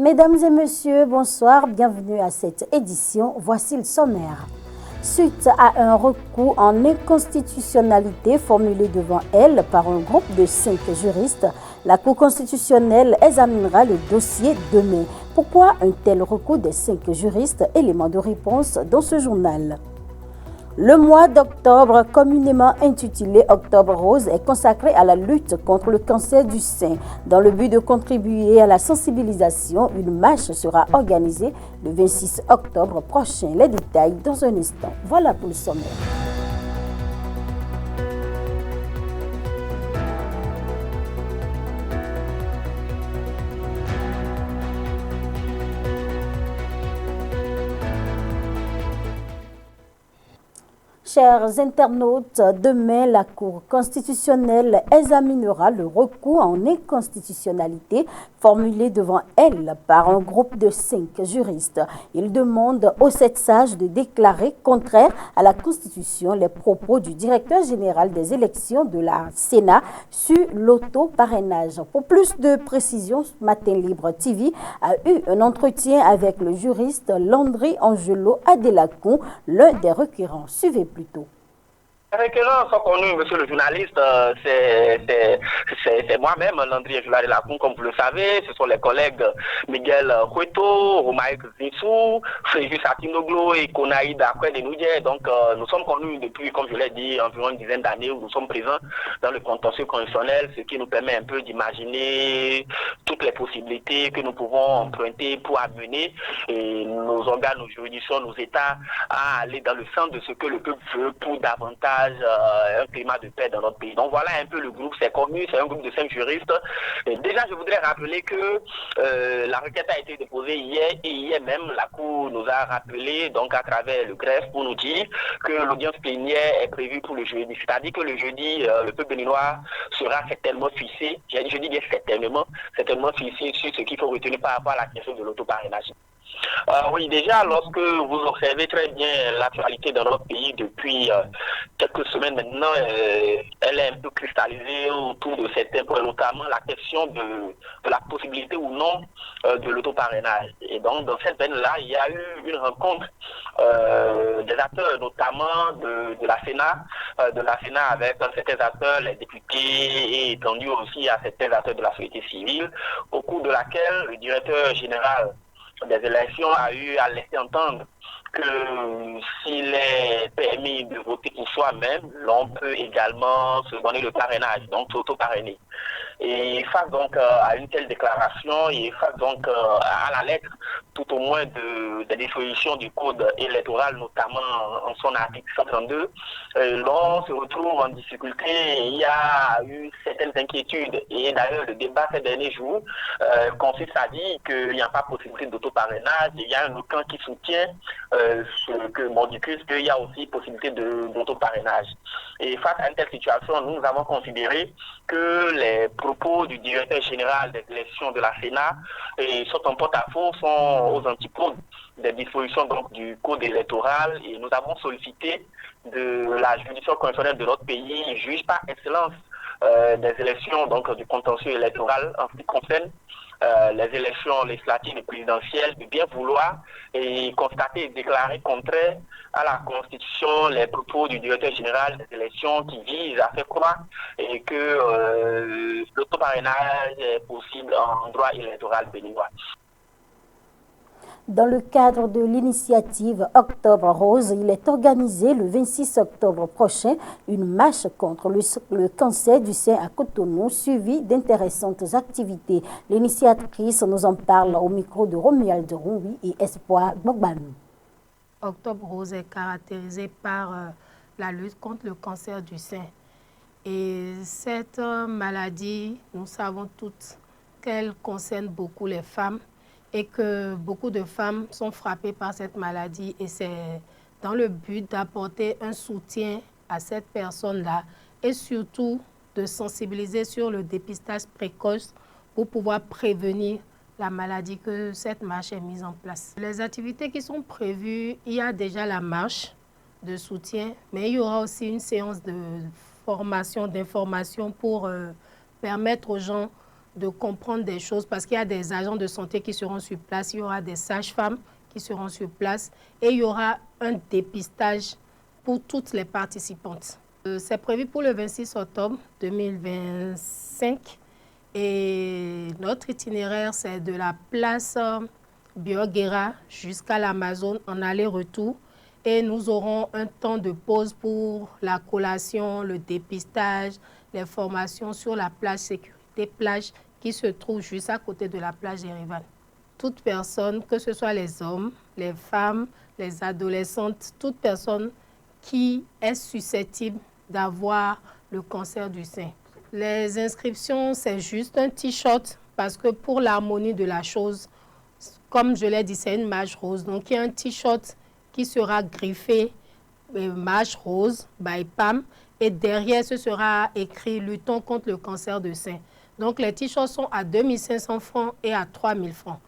Mesdames et messieurs, bonsoir, bienvenue à cette édition. Voici le sommaire. Suite à un recours en inconstitutionnalité formulé devant elle par un groupe de 5 juristes, la Cour constitutionnelle examinera le dossier demain. Pourquoi un tel recours des 5 juristes? Élément de réponse dans ce journal. Le mois d'octobre, communément intitulé Octobre Rose, est consacré à la lutte contre le cancer du sein. Dans le but de contribuer à la sensibilisation, une marche sera organisée le 26 octobre prochain. Les détails dans un instant. Voilà pour le sommaire. Chers internautes, demain, la Cour constitutionnelle examinera le recours en inconstitutionnalité formulé devant elle par un groupe de 5 juristes. Il demande aux 7 sages de déclarer contraire à la Constitution les propos du directeur général des élections de la Sénat sur l'auto-parrainage. Pour plus de précisions, Matin Libre TV a eu un entretien avec le juriste Landry Angelo Adelacon, l'un des requérants. Suivez plutôt. Les requérants sont connus, monsieur le journaliste, c'est moi-même, Landry Angelo Adelacon, comme vous le savez. Ce sont les collègues Miguel Cueto, Romaïk Zissou, Fréjus Atinoglo et Konaïd Akwe-Denoudje. Donc, nous sommes connus depuis, comme je l'ai dit, environ une dizaine d'années où nous sommes présents dans le contentieux constitutionnel, ce qui nous permet un peu d'imaginer toutes les possibilités que nous pouvons emprunter pour amener nos organes, nos juridictions, nos États à aller dans le sens de ce que le peuple veut pour davantage un climat de paix dans notre pays. Donc voilà un peu le groupe, c'est connu, c'est un groupe de 5 juristes. Et déjà, je voudrais rappeler que la requête a été déposée hier et hier même, la Cour nous a rappelé, donc à travers le greffe, pour nous dire que l'audience plénière est prévue pour le jeudi. C'est-à-dire que le jeudi, le peuple béninois sera certainement fixé, je dis bien certainement fixé sur ce qu'il faut retenir par rapport à la question de l'autoparrainage. Oui, déjà, lorsque vous observez très bien l'actualité dans notre pays depuis quelques semaines maintenant, elle est un peu cristallisée autour de certains points, notamment la question de la possibilité ou non de l'autoparrainage. Et donc, dans cette veine-là, il y a eu une rencontre des acteurs, notamment de la Sénat avec certains acteurs, les députés, et étendu aussi à certains acteurs de la société civile, au cours de laquelle le directeur général des élections a eu à laisser entendre que s'il est permis de voter pour soi-même, l'on peut également se donner le parrainage, donc s'auto-parrainer. Et face donc à une telle déclaration, et face donc à la lettre, tout au moins des dispositions du code électoral, notamment en son article 132, l'on se retrouve en difficulté. Il y a eu certaines inquiétudes. Et d'ailleurs, le débat ces derniers jours consiste à dire qu'il n'y a pas possibilité d'autoparrainage. Il y a un camp qui soutient ce que Mordicus, qu'il y a aussi possibilité d'autoparrainage. Et face à une telle situation, nous avons considéré que les propos du directeur général des élections de la Sénat sont en porte-à-faux, sont aux antipodes des dispositions donc, du code électoral, et nous avons sollicité de la juridiction constitutionnelle de notre pays, juge par excellence des élections donc, du contentieux électoral en ce qui concerne les élections législatives et présidentielles, de bien vouloir et constater et déclarer contraire à la Constitution les propos du directeur général des élections qui visent à faire croire et que l'autoparrainage est possible en droit électoral béninois. Dans le cadre de l'initiative Octobre Rose, il est organisé le 26 octobre prochain une marche contre le cancer du sein à Cotonou, suivie d'intéressantes activités. L'initiatrice nous en parle au micro de Romuald Roui et Espoir Bogbanou. Octobre Rose est caractérisé par la lutte contre le cancer du sein. Et cette maladie, nous savons toutes qu'elle concerne beaucoup les femmes, et que beaucoup de femmes sont frappées par cette maladie, et c'est dans le but d'apporter un soutien à cette personne-là et surtout de sensibiliser sur le dépistage précoce pour pouvoir prévenir la maladie que cette marche est mise en place. Les activités qui sont prévues, il y a déjà la marche de soutien, mais il y aura aussi une séance de formation, d'information pour permettre aux gens de comprendre des choses parce qu'il y a des agents de santé qui seront sur place, il y aura des sages-femmes qui seront sur place et il y aura un dépistage pour toutes les participantes. C'est prévu pour le 26 octobre 2025 et notre itinéraire, c'est de la place Bioguera jusqu'à l'Amazone en aller-retour. Et nous aurons un temps de pause pour la collation, le dépistage, les formations sur la plage sécurité plage qui se trouve juste à côté de la plage d'Erevan. Toute personne, que ce soit les hommes, les femmes, les adolescentes, toute personne qui est susceptible d'avoir le cancer du sein. Les inscriptions, c'est juste un t-shirt parce que pour l'harmonie de la chose, comme je l'ai dit, c'est une mage rose. Donc, il y a un t-shirt qui sera griffé mage rose by PAM et derrière ce sera écrit luttons contre le cancer de sein. Donc les t-shirts sont à 2500 francs et à 3000 francs.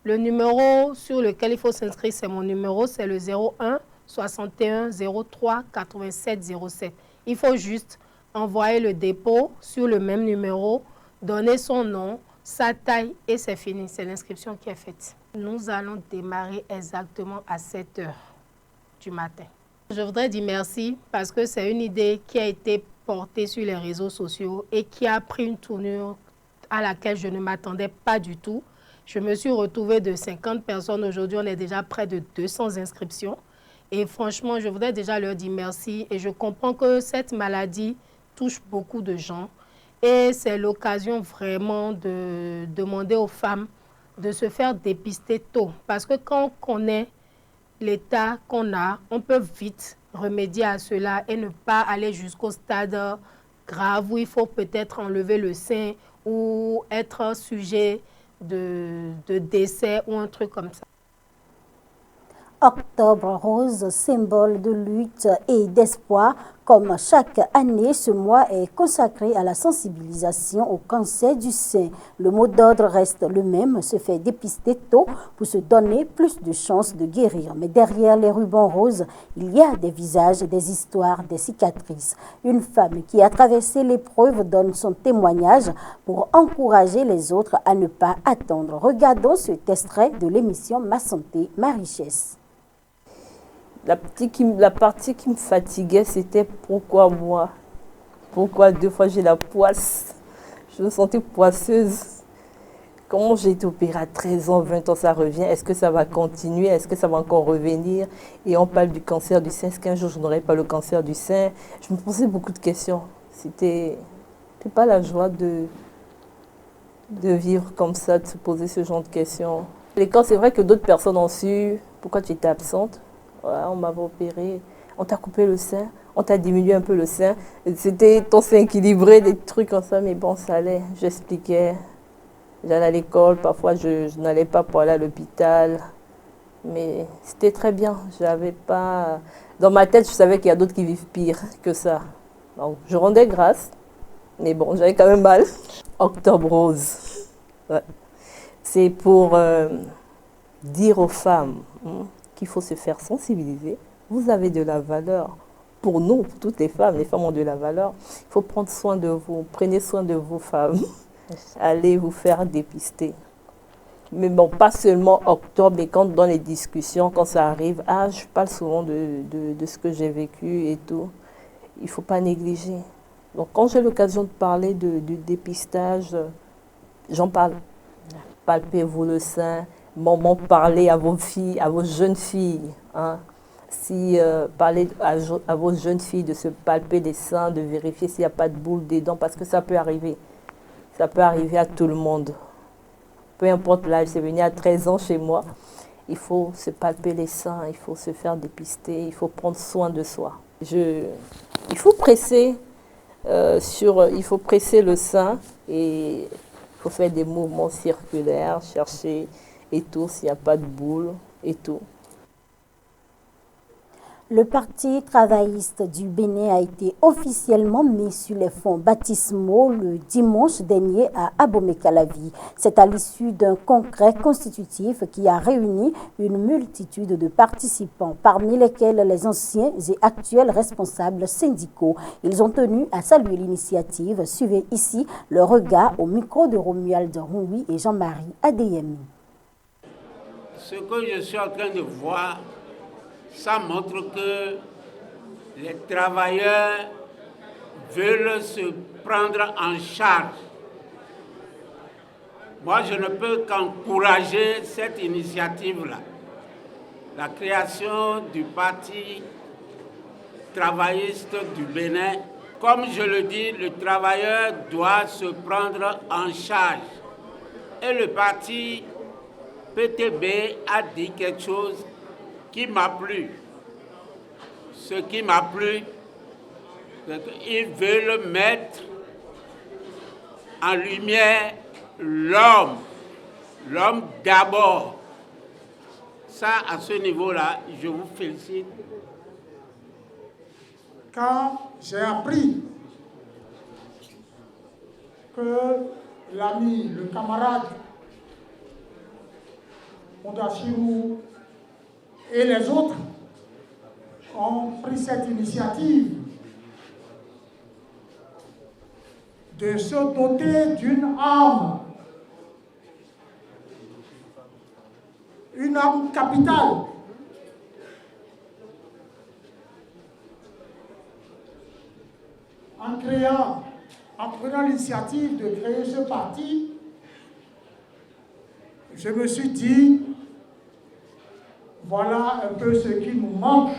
Le numéro sur lequel il faut s'inscrire, c'est mon numéro, c'est le 01 61 03 87 07. Il faut juste envoyer le dépôt sur le même numéro, donner son nom, sa taille et c'est fini. C'est l'inscription qui est faite. Nous allons démarrer exactement à 7 h du matin. Je voudrais dire merci parce que c'est une idée qui a été portée sur les réseaux sociaux et qui a pris une tournure à laquelle je ne m'attendais pas du tout. Je me suis retrouvée de 50 personnes. Aujourd'hui, on est déjà près de 200 inscriptions. Et franchement, je voudrais déjà leur dire merci. Et je comprends que cette maladie touche beaucoup de gens. Et c'est l'occasion vraiment de demander aux femmes de se faire dépister tôt. Parce que quand on connaît l'état qu'on a, on peut vite remédier à cela et ne pas aller jusqu'au stade grave où il faut peut-être enlever le sein ou être sujet de décès ou un truc comme ça. Octobre rose, symbole de lutte et d'espoir. Comme chaque année, ce mois est consacré à la sensibilisation au cancer du sein. Le mot d'ordre reste le même, se faire dépister tôt pour se donner plus de chances de guérir. Mais derrière les rubans roses, il y a des visages, des histoires, des cicatrices. Une femme qui a traversé l'épreuve donne son témoignage pour encourager les autres à ne pas attendre. Regardons cet extrait de l'émission Ma Santé, Ma Richesse. La partie qui me fatiguait, c'était pourquoi moi? Pourquoi 2 fois j'ai la poisse? Je me sentais poisseuse. Comment j'ai été opérée à 13 ans, 20 ans, ça revient? Est-ce que ça va continuer? Est-ce que ça va encore revenir? Et on parle du cancer du sein. Est-ce qu'un jour je n'aurai pas le cancer du sein? Je me posais beaucoup de questions. C'était pas la joie de vivre comme ça, de se poser ce genre de questions. Et quand c'est vrai que d'autres personnes ont su pourquoi tu étais absente. Voilà, on m'avait opéré, on t'a coupé le sein, on t'a diminué un peu le sein. C'était ton sein équilibré, des trucs comme ça, mais bon, ça allait. J'expliquais. J'allais à l'école, parfois je n'allais pas pour aller à l'hôpital. Mais c'était très bien. J'avais pas... Dans ma tête, je savais qu'il y a d'autres qui vivent pire que ça. Donc, je rendais grâce, mais bon, j'avais quand même mal. Octobre rose. Ouais. C'est pour dire aux femmes... qu'il faut se faire sensibiliser. Vous avez de la valeur. Pour nous, pour toutes les femmes ont de la valeur. Il faut prendre soin de vous. Prenez soin de vos femmes. Allez vous faire dépister. Mais bon, pas seulement octobre, mais quand dans les discussions, quand ça arrive, je parle souvent de ce que j'ai vécu et tout. Il ne faut pas négliger. Donc quand j'ai l'occasion de parler du dépistage, j'en parle. Palpez-vous le sein. Maman, parlez à vos filles, à vos jeunes filles. Hein. Parlez à vos jeunes filles de se palper les seins, de vérifier s'il n'y a pas de boule dedans, parce que ça peut arriver. Ça peut arriver à tout le monde. Peu importe l'âge, c'est venu à 13 ans chez moi. Il faut se palper les seins, il faut se faire dépister, il faut prendre soin de soi. Il faut presser le sein et il faut faire des mouvements circulaires, chercher et tout, s'il n'y a pas de boule et tout. Le Parti travailliste du Bénin a été officiellement mis sur les fonds baptismaux le dimanche dernier à Abomey-Calavi. C'est à l'issue d'un congrès constitutif qui a réuni une multitude de participants, parmi lesquels les anciens et actuels responsables syndicaux. Ils ont tenu à saluer l'initiative. Suivez ici le regard au micro de Romuald Roui et Jean-Marie Adeyemi. Ce que je suis en train de voir, ça montre que les travailleurs veulent se prendre en charge. Moi, je ne peux qu'encourager cette initiative-là. La création du Parti travailliste du Bénin. Comme je le dis, le travailleur doit se prendre en charge. Et le Parti PTB a dit quelque chose qui m'a plu. Ce qui m'a plu, c'est qu'ils veulent mettre en lumière l'homme. L'homme d'abord. Ça, à ce niveau-là, je vous félicite. Quand j'ai appris que l'ami, le camarade Ondachirou et les autres ont pris cette initiative de se doter d'une arme capitale en prenant l'initiative de créer ce parti. Je me suis dit, voilà un peu ce qui nous manque.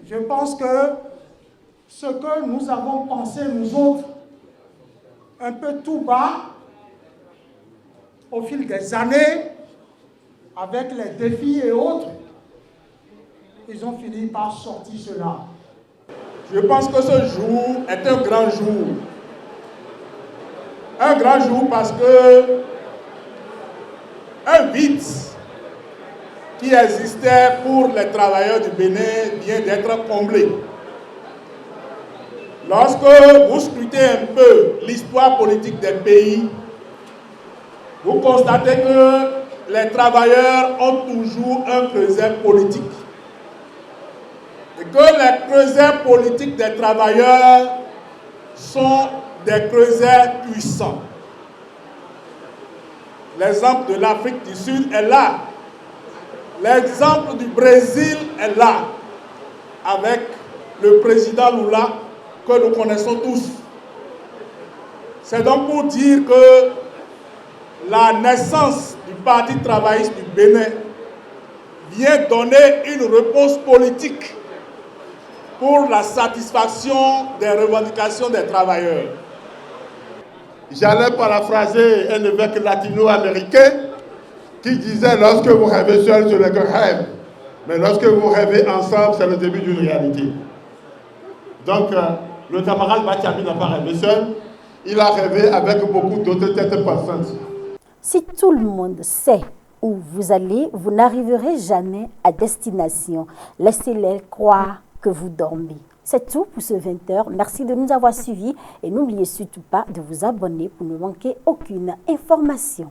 Je pense que ce que nous avons pensé, nous autres, un peu tout bas, au fil des années, avec les défis et autres, ils ont fini par sortir cela. Je pense que ce jour est un grand jour. Un grand jour parce que un vide qui existait pour les travailleurs du Bénin vient d'être comblé. Lorsque vous scrutez un peu l'histoire politique des pays, vous constatez que les travailleurs ont toujours un creuset politique. Et que les creusets politiques des travailleurs sont des creusets puissants. L'exemple de l'Afrique du Sud est là. L'exemple du Brésil est là, avec le président Lula, que nous connaissons tous. C'est donc pour dire que la naissance du Parti travailliste du Bénin vient donner une réponse politique pour la satisfaction des revendications des travailleurs. J'allais paraphraser un évêque latino-américain qui disait « Lorsque vous rêvez seul, ce n'est qu'un rêve. Mais lorsque vous rêvez ensemble, c'est le début d'une réalité. » Donc, le camarade Batiami n'a pas rêvé seul, il a rêvé avec beaucoup d'autres têtes pensantes. Si tout le monde sait où vous allez, vous n'arriverez jamais à destination. Laissez-les croire que vous dormez. C'est tout pour ce 20h. Merci de nous avoir suivis et n'oubliez surtout pas de vous abonner pour ne manquer aucune information.